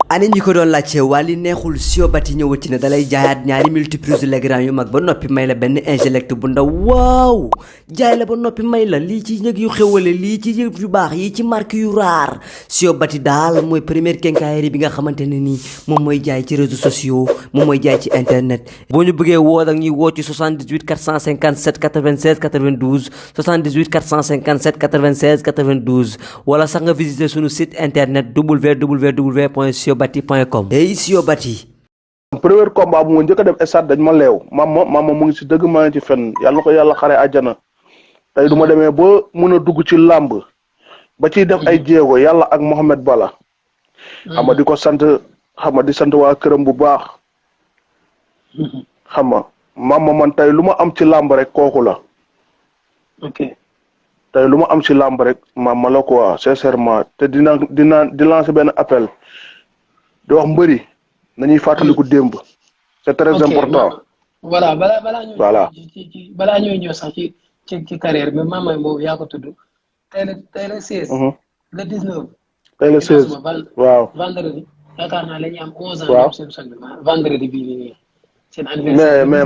ani ñi ko doon laajte Wally neexul Siobati ñëwati na dalay jaayaat ñaari multiprise Legrand yu mag ba noppi may la benn ingelect bu ndaw waaw jaay la ba noppi may la lii ci njëg yu xewale lii ci yëf yu baax yi ci marque yu raar Siobati daal mooy première quincaillerie bi nga xamante ne nii moom mooy jaay ci réseaux sociaux moom mooy jaay ci internet boo ñu bëggee woo ak ñuy woo ci 78 457 96 92 78 457 96 92 wala sax nga visiter suñu site internet www.siobati.com. hey Siobati. premier combat bu ma njëkk a dem stade dañ ma leew mama mu ngi si dëgg maa ngi ci fenn yàlla na ko yàlla xare àjjana tey du ma demee ba mën a dugg ci làmb ba ciy def ay jéego yàlla ak Mohamed Bala. xam nga di ko sant xam nga di sant waa këram bu baax. xam nga mama man tey lu ma am ci làmb rek kooku la. ok tey lu ma am ci làmb rek mama la quoi sincèrement te di lancer benn appel di wax mbëri nañuy fàttaliku démb. c'est très important. voilà balaa ñëw. voilà balaa ñëw ñëw sax ci carrière bi mama boobu yaa ko tudd. tey la 16. le 19. tey la 16 waaw. vendredi yaakaar naa la ñuy am 11 ans. waaw seen soxna vendredi bii nii seen anniversaire. mais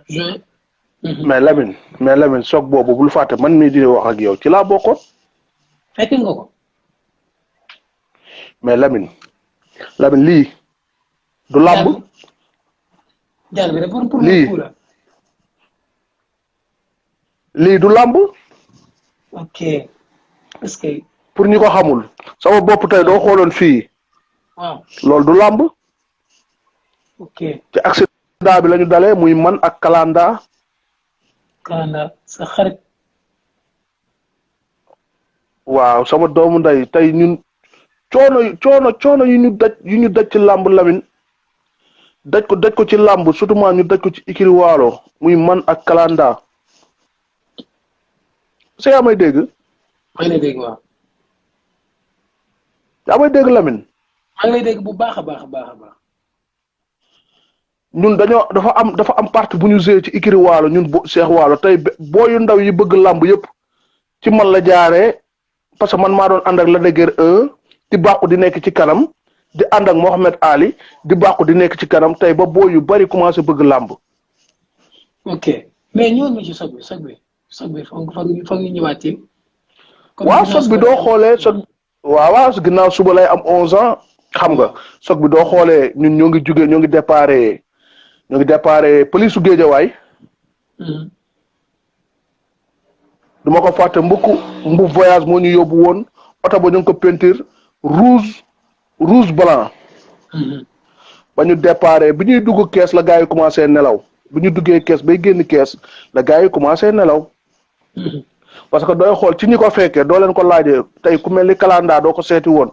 juin. mais Lamine soog boobu bul fàtte man mii di wax ak yow ci laa bokkoon. fekk nga ko. mais Lamine lii du làmb. jàll bi de pour lii du làmb. ok est-ce que. pour ñi ko xamul sama bopp tey doo xooloon fii. waaw loolu du làmb. ok ci accident bi la ñu dalee muy man ak Kalanda. sa xarit. waaw sama doomu ndey tey ñun coono yu ñu daj ci làmb Lamine daj ko ci làmb surtout ñu daj ko ci ikiri waalo muy man ak Kalanda. est-ce que yaa may dégg. maa ngi lay dégg waaw. yaa may dégg Lamine. maa ngi lay dégg bu baax a baax a baax. ñun dafa am partie bu ñu joué ci ikiri waalo ñun Cheikh Waalo tey booyu ndaw yi bëgg làmb yëpp ci man la jaaree parce que man maa doon ànd ak Lac de Guiers 1 di bàqu di nekk ci kanam di ànd ak Mohamed Ali di bàqu di nekk ci kanam tey ba boo yu bari commencé bëgg làmb. ok mais ñëwoon nga ci soog bi foog ñu ñëwaat ci. waaw soog bi doo xoolee waaw ginnaaw suba lay am 11 ans xam nga soog bi doo xoolee ñun ñoo ngi déparé police su Géejawaay. du ma ko fàtte mbu voyage moo ñu yóbbu woon oto ba ñu ngi ko peinture rouge blanc. ba ñu déparé bi ñuy dugg kees la gars yi commencé nelaw bu ñu duggee kees bay génn kees la gars yi commencé nelaw. parce que dooy xool ci ñi ko fekkee doo leen ko laajee tey ku mel ni Kalanda doo ko seeti woon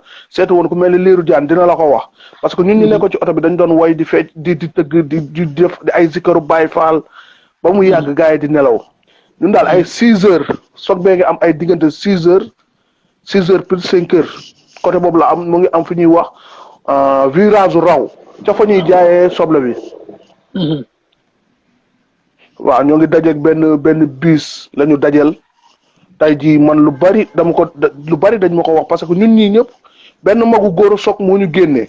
ku mel ni Lirou Diane dina la ko wax parce que ñun ñu nekkoon ci oto bi dañ doon woy di fecc di tëgg di def ay zikaru Baay Faal ba mu yàgg gars yi di nelaw ñun daal ay 6 heures soog bee ngi am ay diggante 6 heures plus 5 heures côté boobu la am mu ngi am fi ñuy wax virage raw ca fa ñuy jaayee soble bi. waaw ñoo ngi dajeeg benn bus la ñu dajel tey jii man lu bari dañ ma ko wax parce que ñun ñii ñëpp benn magu góor a soog moo ñu génnee.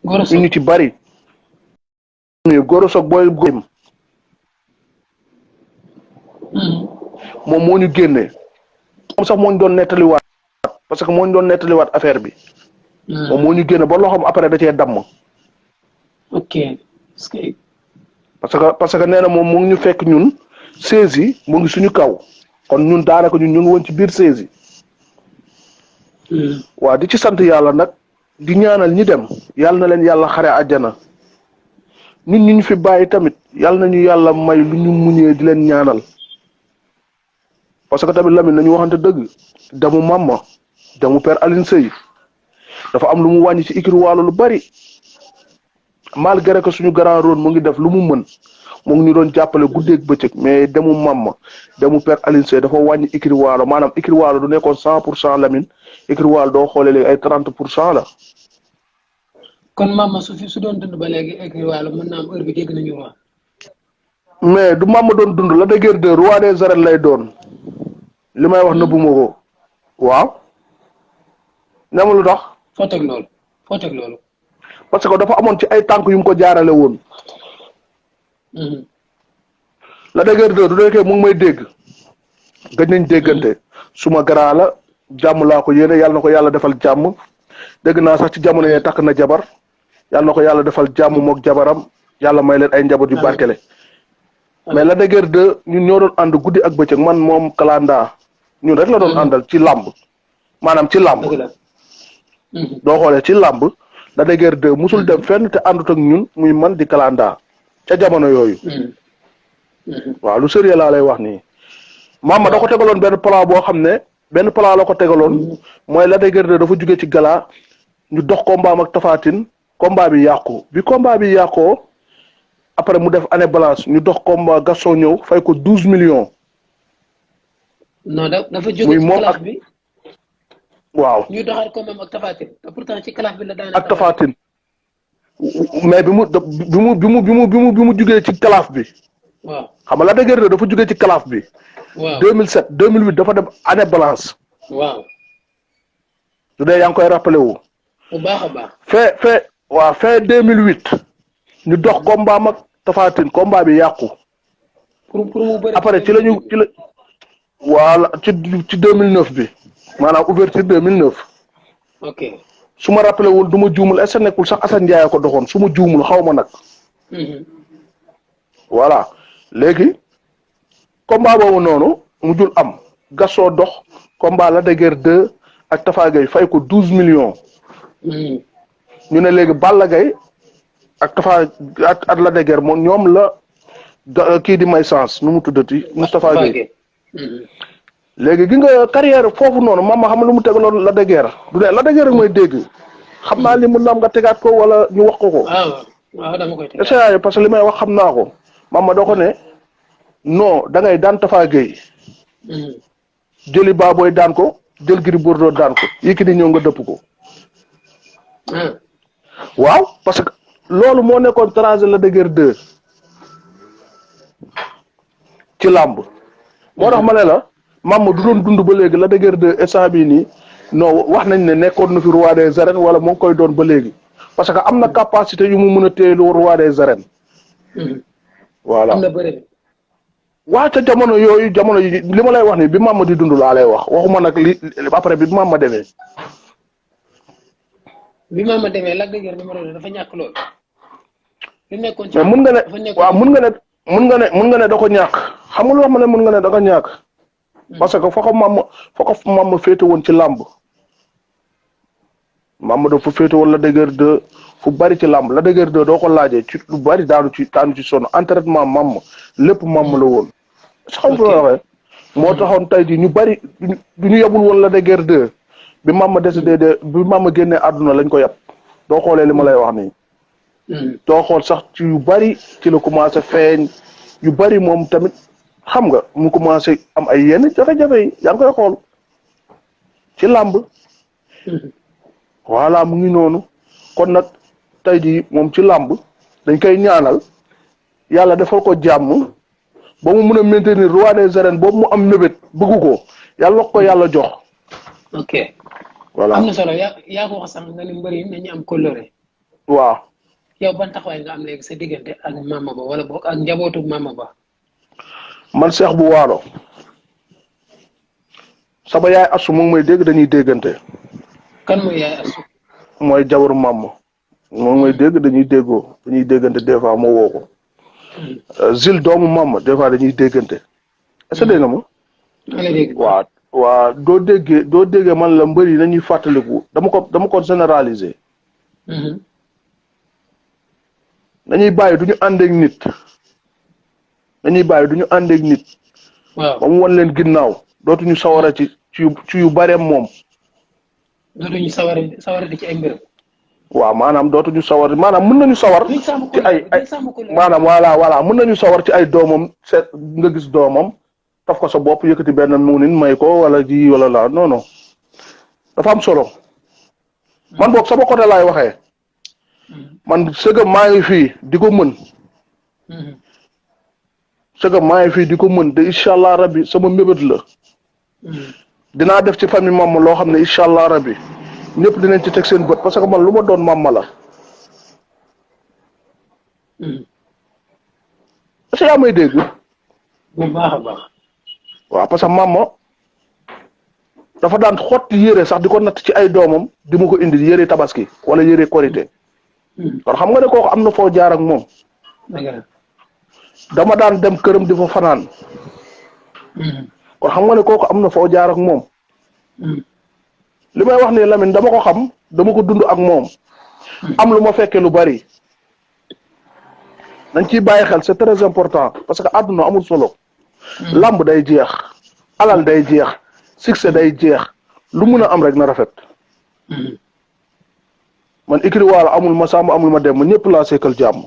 ñun ñu ci bari. góor a soog booy moom moo ñu génnee. moom sax moo ñu doon nettaliwaat parce que moo ñu doon nettaliwaat affaire bi. moom moo ñu génne ba loo xam après da cee damm. ok. parce que nee na moom mu ngi ñu fekk ñun 16 yi mu ngi suñu kaw kon ñun daanaka ñun ñu ngi woon ci biir 16 yi. waaw di ci sant yàlla nag di ñaanal ñi dem yàlla na leen yàlla xare àjjana ñun ñu fi bàyyi tamit yàlla nañu yàlla may lu ñu muñee di leen ñaanal parce que tamit Lamine nañu waxante dëgg demu Mama demu Père Aline Seye dafa am lu mu wàññi ci ikir waalo lu bari. malgré que suñu grand rôle mu ngi def lu mu mën mu ngi ñu doon jàppale guddeeg bëccëg mais demu Mama demu Père Aline Seye dafa wàññi ikiri waalo maanaam ikiri waalo du nekkoon 100% Lamine ikiri waalo doo xoolee léegi ay 30% la. kon Mama su doon dund ba léegi ikiri waalo mën naa am heure bi dégg nañu wax. mais du Mama doon dund la de guerre de roi des arènes lay doon li may wax nëbbuma ko waaw. ne ma lu tax. foo teg loolu. parce que dafa amoon ci ay tànk yu mu ko jaarale woon. la dëgër de du nekkee mu ngi may dégg gëj nañ déggante suma garaa la jàmm laa ko yéene yàlla na ko yàlla defal jàmm dégg naa sax ci jamono yee takk na jabar yàlla na ko yàlla defal jàmm mook jabaram yàlla may leen ay njaboot yu barkele mais la dëgër de ñun ñoo doon ànd guddi ak bëccëg man moom kalanda ñun rek la doon àndal ci làmb maanaam ci làmb doo xoolee ci làmb la dëgër de musul dem fenn te àndut ak ñun muy man di kalanda ca jamono yooyu waaw lu sérieux laa lay wax nii maama da ko tegaloon benn plan boo xam ne benn plan la ko tegaloon mooy la dëgër de dafa jóge ci gala ñu dox combat ak Tapha Tine combat bi yàqu bi combat bi yàqoo après mu def année balance ñu dox combat Gaston ñëw fay ko 12 millions. non dafa jóge ci classe bi. waaw ñu doxaat combat ak Tapha Tine te pourtant ci classe bi la daan ak Tapha Tine mais bi mu jugee ci classe bi. waaw xam nga la dëgër dafa jugee ci classe bi. waaw 2007 2008 dafa dem année balance. waaw. su dee yaa ngi koy rappelé wu. bu baax a baax. fin 2008 ñu dox combat ak Tapha Tine combat bi yàqu. pour mu bëri après ci la voilà ci 2009 bi maanaam ouverture 2009. ok su ma rappelé wul du ma juumul est-ce que nekkul sax Assane Ndiaye ko doxoon su ma juumul xaw ma nag. voilà léegi combat boobu noonu mujjul am Gaston dox combat la dëgër 2 ak Tapha Gueye fay ko 12 millions. ñu ne léegi Balla Gaye ak Tapha ak la dëgër moom ñoom la kii di may chance nu mu tuddati Moustapha Gueye. léegi gi nga carrière foofu noonu ma xam lu mu tegaloon la dëgër du ne la dëgër mooy dégg xam naa li mu naam nga tegaat ko wala ñu wax ko. waaw dama koy tegaat parce que li may wax xam naa ko ma doo ko ne non da ngay daan Tapha Gueye. jëli Baboy daan ko jël Gris Bordeaux daan ko Yékini ñëw nga dëpp ko. waaw parce que loolu moo nekkoon trajet la dëgër 2 ci làmb. moo tax ma ne la Mama du doon dund ba léegi la dëgër 2 instant bii nii non wax nañ ne nekkoon na fi roi des arènes wala moo ngi koy doon ba léegi parce que am na capacité yu mu mën a téye lu roi des arènes. voilà am na bëri. waa ca jamono yooyu jamono yi li ma lay wax nii bi Mama di dund laa lay wax waxuma nag li après bi Mama demee. bi Mama demee Lac de Guiers numéro 2 dafa ñàkk lool. li nekkoon ci mais mun nga ne waaw mun nga ne da ko ñàkk xam nga lu wax ma ne mun nga ne da ko ñàkk. parce que fa ko Mama féete woon ci làmb. Mama dafa féete woon la dëgër de fu bari ci làmb la dëgër de doo ko laajee ci lu bari daanu ci sonn entraînement Mama lépp Mama la woon. xam nga waxee moo taxoon tey jii ñu bari du ñu yebul woon la dëgër de bi Mama décidé bi Mama génnee àdduna lañ ko yeb doo xoolee li ma lay wax nii. doo xool sax ci yu bari ci la commencé feeñ yu bari moom tamit xam nga mu commencé am ay yenn jafe-jafe yi yaa ngi koy xool ci làmb. voilà mu ngi noonu kon nag tey jii moom ci làmb dañ koy ñaanal yàlla defal ko jàmm ba mu mun a maintenir roi des arènes boobu mu am mébét bëggu ko yàlla wax ko yàlla jox. ok voilà am na solo yaa ko wax sax nga ni mbëri nañu am coloré. waaw. yow ban taxawaay nga am léegi sa diggante ak Mama Ba wala boog ak njabootu Mama Ba. man Cheikh bu Waalo sama yaay asu moom mooy dégg dañuy déggante. kan mooy yaay asu. mooy jabaru Mama moom mooy dégg dañuy déggante des fois moo woo ko. Zil doomu Mama des fois dañuy déggante. est-ce que dégg nga ma. waa doo déggee man la mbër yi dañuy fàttaliku dama ko généraliser. dañuy bàyyi du ñu ànd ak nit. waaw ba mu wan leen ginnaaw dootuñu sawara ci yu bareem moom. dootuñu sawara ci ay mbir. waaw maanaam dootuñu sawar maanaam mën nañu sawar. ci ay maanaam voilà mën nañu sawar ci ay doomam seet nga gis doomam taf ko sa bopp yëkkati benn muunin may ko wala ji wala la non dafa am solo. man boog sama côté laay waxee. man sëgam maa ngi fii di ko mën. sëgam maa ngi fii di ko mën de incha allah rabbi sama mébét la. dinaa def ci famille Mama loo xam ne incha allah rabbi ñëpp dinañ ci teg seen bët parce que man lu ma doon Mama la. est-ce que yaa may dégg. bu baax a baax. waaw parce que maama dafa daan xotti yére sax di ko natt ci ay doomam di ma ko indi yére tabaski wala yére korité kon xam nga ne kooku am na foo jaar ak moom. dama daan dem këram di fa fanaan. kon xam nga ne kooku am na foo jaar ak moom. li may wax ni Lamine dama ko xam dama ko dund ak moom. am lu ma fekkee lu bari. dañ ciy bàyyi xel c'est très important parce que àdduna amul solo. lamb day jeex. alal day jeex. succès day jeex. lu mun a am rek na rafet. man écrit waalo amul ma sàmm amul ma dem ñëpp laa seekal jàmm.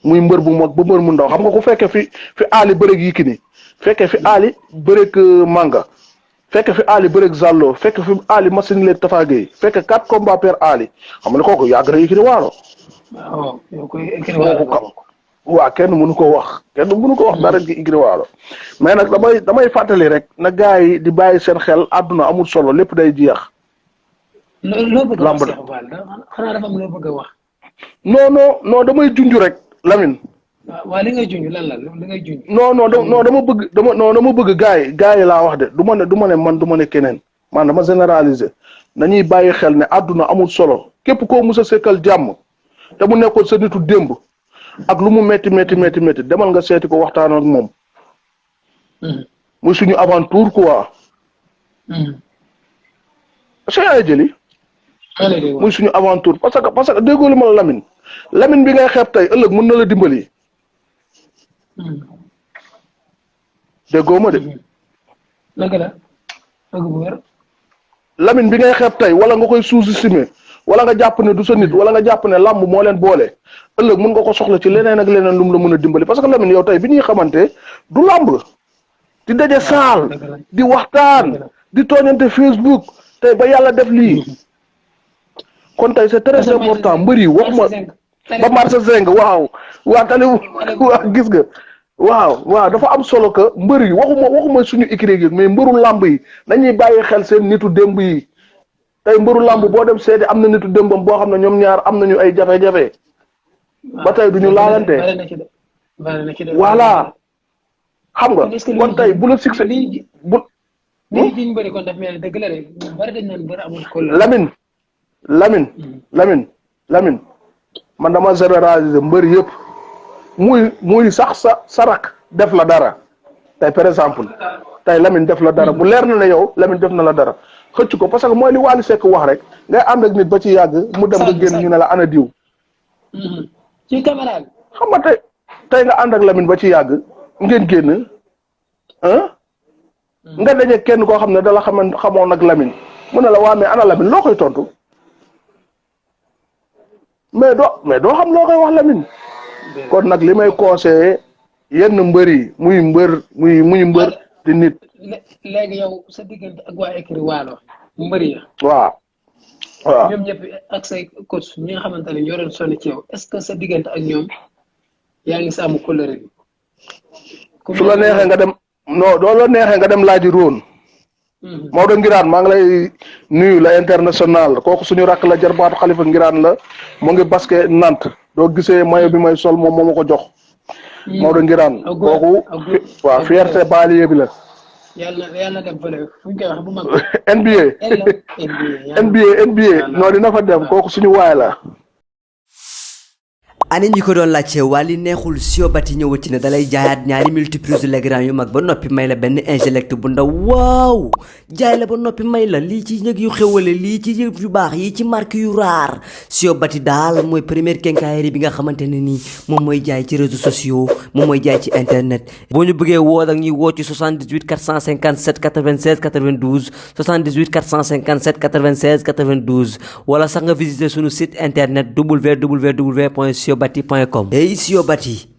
muy mbër bu mag ba mbër mu ndaw xam nga ku fekkee fi aali bëreeg Yékini fekkee fi aali bëreeg Manga fekkee fi aali bëreeg Zallo fekkee fi aali machine leeg Tafa Gueye fekkee 4 combats per aali xam nga kooku yàgg na écrit waalo. waaw yow koy écrit waalo. waaw kenn mënu ko wax dara ci écrit waalo mais nag damay fàttali rek na gars yi di bàyyi seen xel àdduna amul solo lépp day jeex. loo bëgg a wax xanaa dafa am loo bëgg a wax. non damay junj rek Lamine. waaw li ngay junj lan la li ngay junj. dama bëgg gars yi laa wax de du ma ne man du ma ne keneen man dama généraliser nañuy bàyyi xel ne àdduna amul solo képp koo mus a sekkal jàmm te mu nekkoon sa nitu démb ak lu mu métti demal nga seeti ko waxtaan ak moom. muy suñu aventure quoi. est-ce jëli. muy suñu aventure parce que déggoo li ma la Lamine bi ngay xeeb tey ëllëg mën na la dimbali. déggoo ma de. dëgg la dëgg bu wér. Lamine bi ngay xeeb tey wala nga koy sous-estimer wala nga jàpp ne du sa nit wala nga jàpp ne làmb moo leen boole ëllëg mën nga ko soxla ci leneen ak leneen lu mu la mën a dimbali parce que Lamine yow tey bi ñuy xamante du làmb. di daje saal di waxtaan di tooñante Facebook tey ba yàlla def lii. kon tey c'est très important mbër yi waxuma ba marché zeng waaw tali waaw gis nga waaw dafa am solo que mbër yi waxuma suñu écrit yi mais mbëru làmb yi nañuy bàyyi xel seen nitu démb yi tey mbëru làmb boo dem seeti am na nitu démbam boo xam ne ñoom ñaar am nañu ay jafe-jafe ba tey duñu laalante voilà xam nga kon tey bu la succès bu Lamine man dama généraliser mbër yëpp muy sax sa rak def la dara tey par exemple tey Lamine def la dara bu leer na ne yow Lamine def na la dara xëcc ko parce que mooy li Wally Seck wax rek ngay ànd ak nit ba ci yàgg mu dem nga génn ñu ne la ana diw. ci caméra bi. xam nga tey nga ànd ak Lamine ba ci yàgg ngeen génn nga daje kenn koo xam ne dala xamoon ak Lamine mu ne la waa mais ana Lamine loo koy tontu. mais doo xam loo koy wax Lamine kon nag li may conseillé yenn mbër yi muy mbër di nit. léegi yow sa diggante ak waa écurie Walo mbër yi. waaw. ñoom ñëpp ak say coach ñi nga xamante ne ñoo doon sonn ci yow est-ce que sa diggante ak ñoom yaa ngi sàmm kóllëre bi. su la neexee nga dem doo la neexee nga dem laaji Rhone. Maodo Ngiraan maa ngi lay nuyu la international kooku suñu rakk la jarbaatu Xalifa Ngiraan la mu ngi basket Nantes doo gisee mayo bi may sol moom moo ma ko jox. Maodo Ngiraan kooku waaw fierté banlieue bi la. yàlla dem fële fu ñu koy wax bu mag. NBA non dina fa dem kooku suñu waay la. ani ñi ko doon laajte Wally neexul siobati ñëwati na dalay jaayaat ñaari multiprise Legrand yu mag ba noppi may la benn ingelect bu ndaw waaw jaay la ba noppi may la lii ci njëg yu xewale lii ci yëf yu baax yi ci marque yu raar siobati daal mooy première quincaillerie bi nga xamante ne nii moom mooy jaay ci réseaux sociaux moom mooy jaay ci internet boo ñu bëggee woo ak ñuy woo ci 78 457 96 92 78 457 96 92 wala sax nga visiter suñu site internet www.siobati.com. Hey Siobati